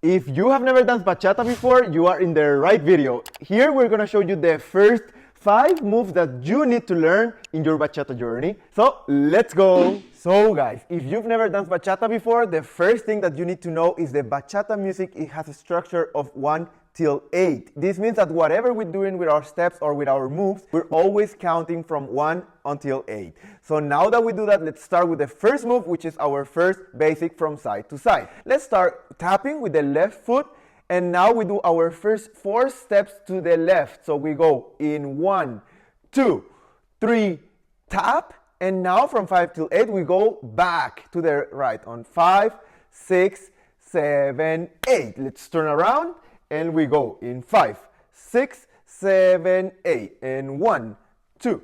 If you have never danced bachata before, you are in the right video. Here we're gonna show you the first 5 moves that you need to learn in your bachata journey. So let's go. So guys, if you've never danced bachata before, the first thing that you need to know is the bachata music, it has a structure of 1 till 8. This means that whatever we're doing with our steps or with our moves, we're always counting from 1 until 8. So now that we do that, let's start with the first move, which is our first basic from side to side. Let's start tapping with the left foot, and now we do our first 4 steps to the left. So we go in 1, 2, 3, tap, and now from 5 till 8, we go back to the right on 5, 6, 7, 8. Let's turn around. And we go in 5, 6, 7, 8. And 1, 2,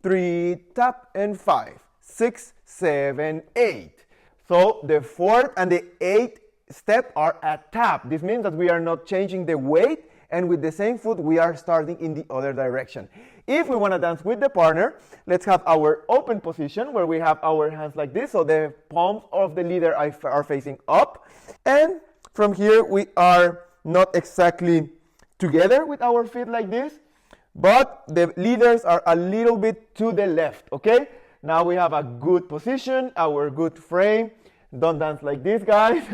3, tap, and 5, 6, 7, 8. So the 4th and the 8th step are a tap. This means that we are not changing the weight, and with the same foot, we are starting in the other direction. If we want to dance with the partner, let's have our open position where we have our hands like this. So the palms of the leader are facing up. And from here, we are not exactly together with our feet like this, but the leaders are a little bit to the left, okay? Now we have a good position, our good frame. Don't dance like this, guys.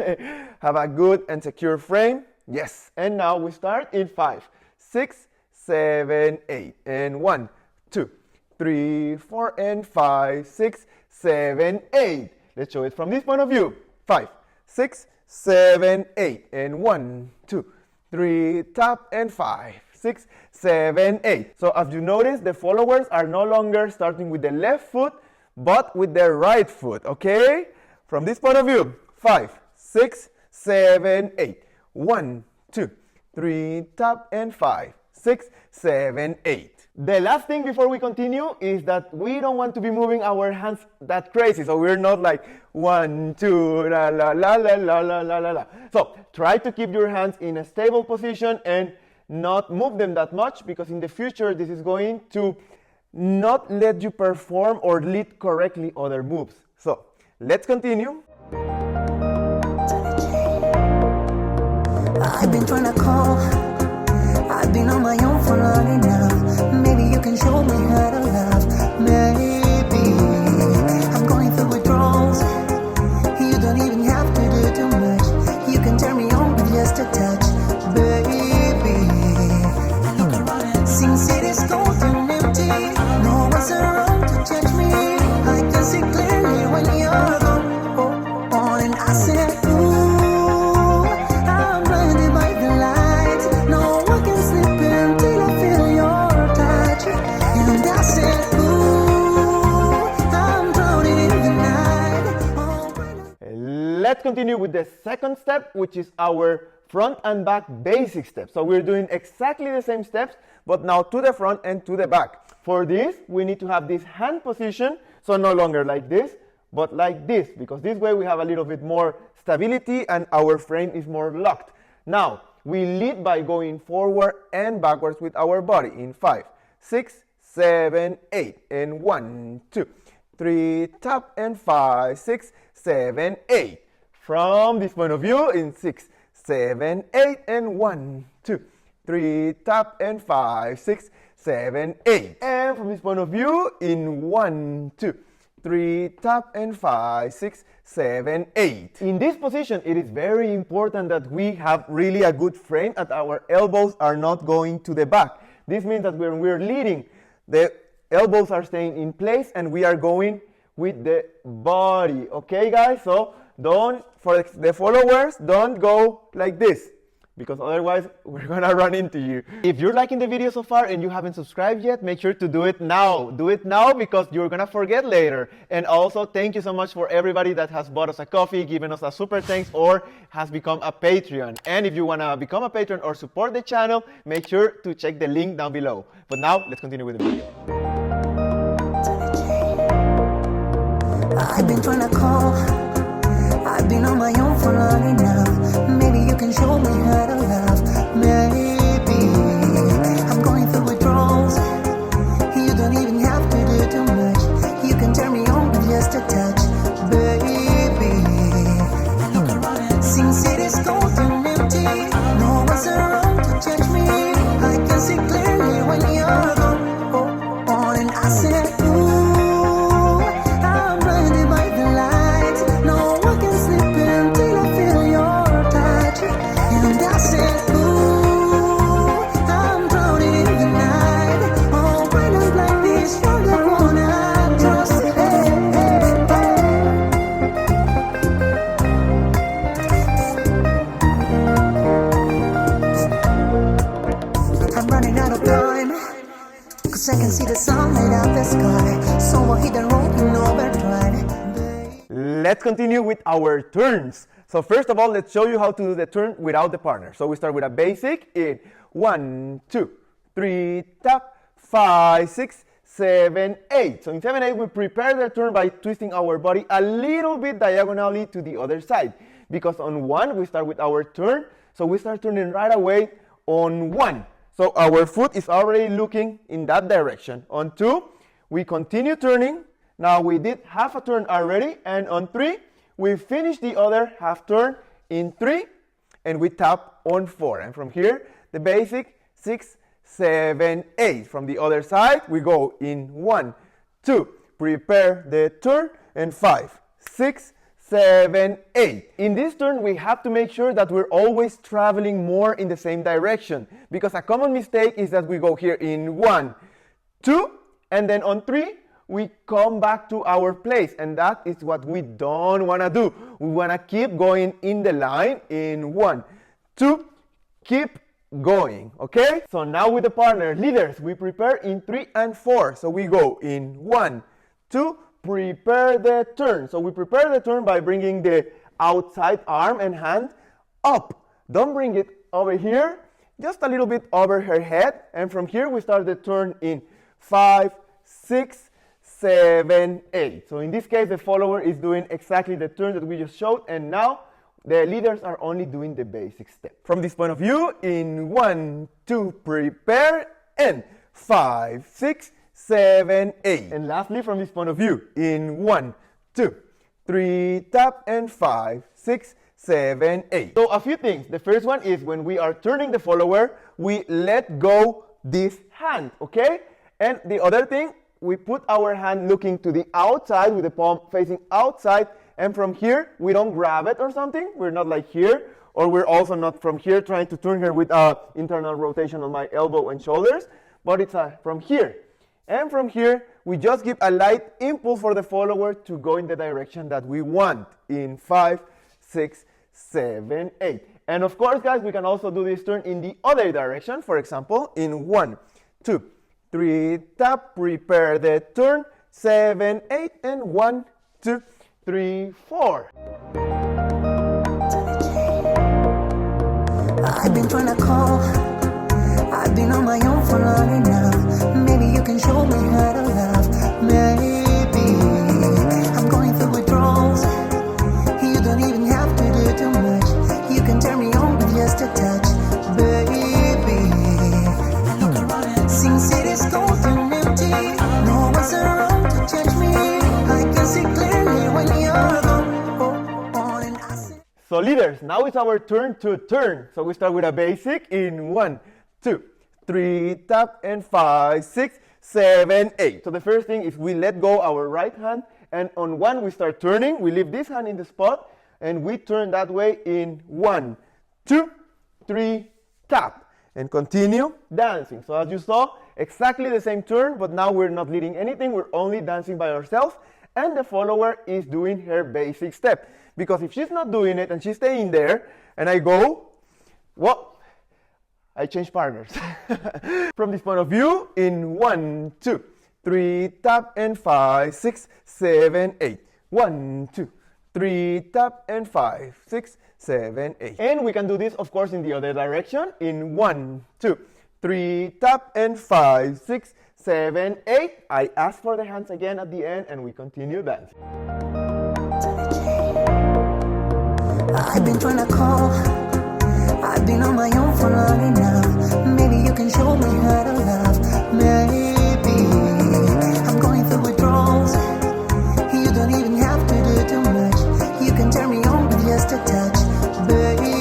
Have a good and secure frame. Yes. And now we start in 5, 6, 7, 8. And 1, 2, 3, 4, and 5, 6, 7, 8. Let's show it from this point of view. 5, 6, 7, 8. And 1, 2, 3, tap, and 5, 6, 7, 8. So as you notice, the followers are no longer starting with the left foot, but with the right foot, okay? From this point of view, 5, 6, 7, 8. 1, 2, 3, tap, and 5, 6, 7, 8. The last thing before we continue is that we don't want to be moving our hands that crazy. So we're not like 1, 2, la la la la la la la la la. So try to keep your hands in a stable position and not move them that much, because in the future this is going to not let you perform or lead correctly other moves. So let's continue. I've been trying to call, I've been on my own for long enough. Maybe you can show me how to love. Maybe I'm going through withdrawals. You don't even have to do too much. You can turn me on with just a touch, baby. Since it is cold and empty, no one's around to judge me. I can see clearly when you're gone, and I said, Let's continue with the second step, which is our front and back basic steps. So we're doing exactly the same steps, but now to the front and to the back. For this, we need to have this hand position, so no longer like this, but like this, because this way we have a little bit more stability and our frame is more locked. Now, we lead by going forward and backwards with our body in 5, 6, 7, 8, and 1, 2, 3, tap, and 5, 6, 7, 8. From this point of view, in 6, 7, 8, and 1, 2, 3, tap, and 5, 6, 7, 8. And from this point of view, in 1, 2, 3, tap, and 5, 6, 7, 8. In this position, it is very important that we have really a good frame and our elbows are not going to the back. This means that when we're leading, the elbows are staying in place and we are going with the body. Okay, guys? So don't, for the followers, don't go like this, because otherwise we're gonna run into you. If you're liking the video so far and you haven't subscribed yet, make sure to do it now. Do it now, because you're gonna forget later. And also, thank you so much for everybody that has bought us a coffee, given us a super thanks, or has become a Patreon. And if you wanna become a patron or support the channel, make sure to check the link down below. But now, let's continue with the video. I've been trying to call, I've been on my own for long enough. Maybe you can show me how to love. Maybe I'm going through withdrawals. You don't even have to do too much. You can turn me on with just a touch, baby. Since it is cold and empty, sun light up the sky. So I'll hit the road in overdrive. Let's continue with our turns. So first of all, let's show you how to do the turn without the partner. So we start with a basic in 1, 2, 3, tap, 5, 6, 7, 8. So in 7, 8, we prepare the turn by twisting our body a little bit diagonally to the other side. Because on 1, we start with our turn. So we start turning right away on 1. So our foot is already looking in that direction. On 2, we continue turning. Now we did half a turn already. And on 3, we finish the other half turn in 3. And we tap on 4. And from here, the basic 6, 7, 8. From the other side, we go in 1, 2, prepare the turn, and 5, 6, 7, 8. In this turn, we have to make sure that we're always traveling more in the same direction, because a common mistake is that we go here in 1, 2, and then on 3, we come back to our place, and that is what we don't want to do. We want to keep going in the line in 1, 2, keep going, okay? So now with the partner, leaders, we prepare in 3 and 4. So we go in 1, 2, prepare the turn. So we prepare the turn by bringing the outside arm and hand up. Don't bring it over here, just a little bit over her head. And from here, we start the turn in 5, 6, 7, 8. So in this case, the follower is doing exactly the turn that we just showed. And now the leaders are only doing the basic step. From this point of view, in 1, 2, prepare, and 5, 6, 7, 8. And lastly, from this point of view, in 1, 2, 3, tap, and 5, 6, 7, 8. So a few things. The first one is when we are turning the follower, we let go this hand, okay? And the other thing, we put our hand looking to the outside with the palm facing outside. And from here, we don't grab it or something. We're not like here, or we're also not from here trying to turn her with internal rotation on my elbow and shoulders, but it's from here. And from here, we just give a light impulse for the follower to go in the direction that we want in 5, 6, 7, 8. And of course, guys, we can also do this turn in the other direction. For example, in 1, 2, 3, tap, prepare the turn, 7, 8, and 1, 2, 3, 4. I've been trying to call. I've been on my own for long enough. Maybe you can show me how to love. Maybe I'm going through withdrawals. You don't even have to do too much. You can turn me on with just a touch, baby. Look around, since it is cold and empty, no one's around to change me. I can see clearly when you're gone. And I say, So leaders, now it's our turn to turn. So we start with a basic in 1, 2, 3, tap, and 5, 6, 7, 8. So the first thing is we let go our right hand, and on 1 we start turning. We leave this hand in the spot, and we turn that way in 1, 2, 3, tap, and continue dancing. So as you saw, exactly the same turn, but now we're not leading anything. We're only dancing by ourselves, and the follower is doing her basic step. Because if she's not doing it and she's staying there, and I go, well, I change partners. From this point of view, in 1, 2, 3, tap, and 5, 6, 7, 8. 1, 2, 3, tap, and 5, 6, 7, 8. And we can do this, of course, in the other direction. In 1, 2, 3, tap, and 5, 6, 7, 8. I ask for the hands again at the end, and we continue dancing. I've been trying to call. I've been on my own for long enough. Maybe you can show me how to love. Maybe I'm going through withdrawals. You don't even have to do too much. You can turn me on with just a touch, baby.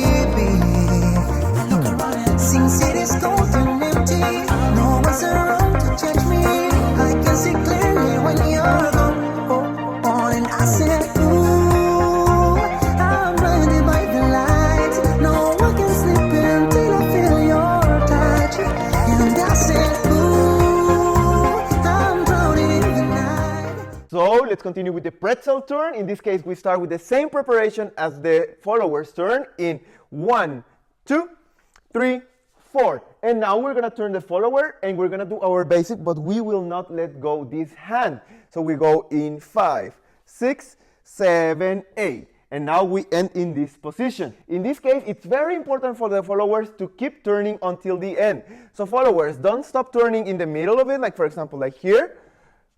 Look around, since it is cold and empty, no one's around to change me. I can see clearly when you're gone. And I said, ooh, I'm blinded by the lights. No one can sleep until I feel your touch. And I said, ooh, I'm drowning in the night. So let's continue with the pretzel turn. In this case, we start with the same preparation as the follower's turn in 1, 2, 3, 4. And now we're gonna turn the follower and we're gonna do our basic, but we will not let go this hand. So we go in 5, 6, 7, 8. And now we end in this position. In this case, it's very important for the followers to keep turning until the end. So followers, don't stop turning in the middle of it, like for example, like here,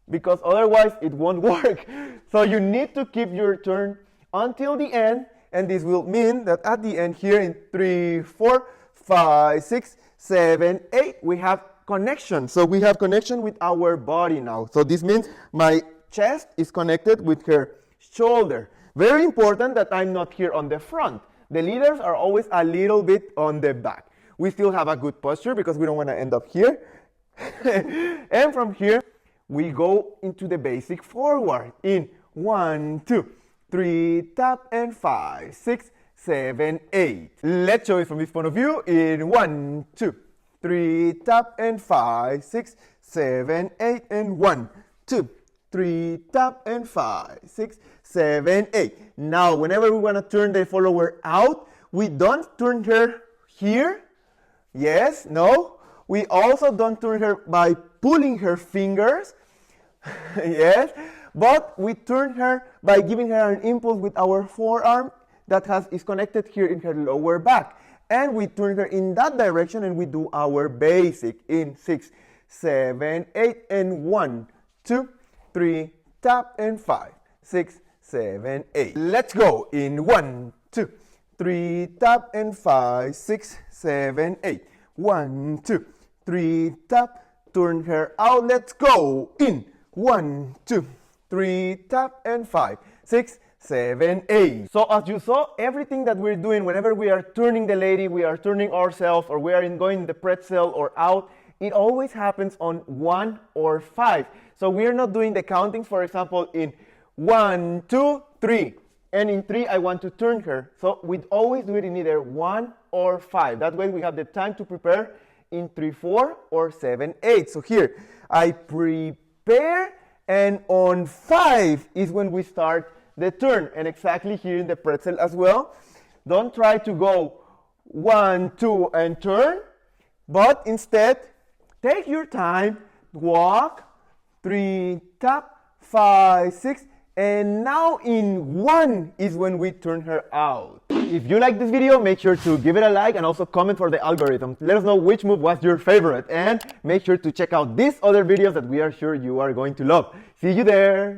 because otherwise it won't work. So you need to keep your turn until the end, and this will mean that at the end here in 3, 4, 5, 6, 7, 8, we have connection. So we have connection with our body now. So this means my chest is connected with her shoulder. Very important that I'm not here on the front. The leaders are always a little bit on the back. We still have a good posture because we don't want to end up here. And from here, we go into the basic forward in 1, 2, 3, tap, and 5, 6, 7, 8. Let's show it from this point of view in 1, 2, 3, tap, and 5, 6, 7, 8, and 1, 2, 3, tap, and 5, 6, 7, 8. Now, whenever we want to turn the follower out, we don't turn her here. Yes, no. We also don't turn her by pulling her fingers. Yes, but we turn her by giving her an impulse with our forearm that is connected here in her lower back. And we turn her in that direction and we do our basic in 6, 7, 8, and 1, 2, 3, tap, and 5, 6, 7, 8. Let's go in 1, 2, 3, tap, and 5, 6, 7, 8. 1, 2, 3, tap, turn her out. Let's go in 1, 2, 3, tap, and 5, 6, 7, 8. So as you saw, everything that we're doing whenever we are turning the lady, we are turning ourselves, or we are going the pretzel or out, it always happens on 1 or 5. So we're not doing the counting, for example, in 1, 2, 3. And in 3, I want to turn her. So we'd always do it in either 1 or 5. That way we have the time to prepare in 3, 4 or 7, 8. So here, I prepare, and on 5 is when we start the turn. And exactly here in the pretzel as well. Don't try to go 1, 2, and turn, but instead, take your time, walk, 3, tap, 5, 6, and now in 1 is when we turn her out. If you like this video, make sure to give it a like and also comment for the algorithm. Let us know which move was your favorite, and make sure to check out these other videos that we are sure you are going to love. See you there!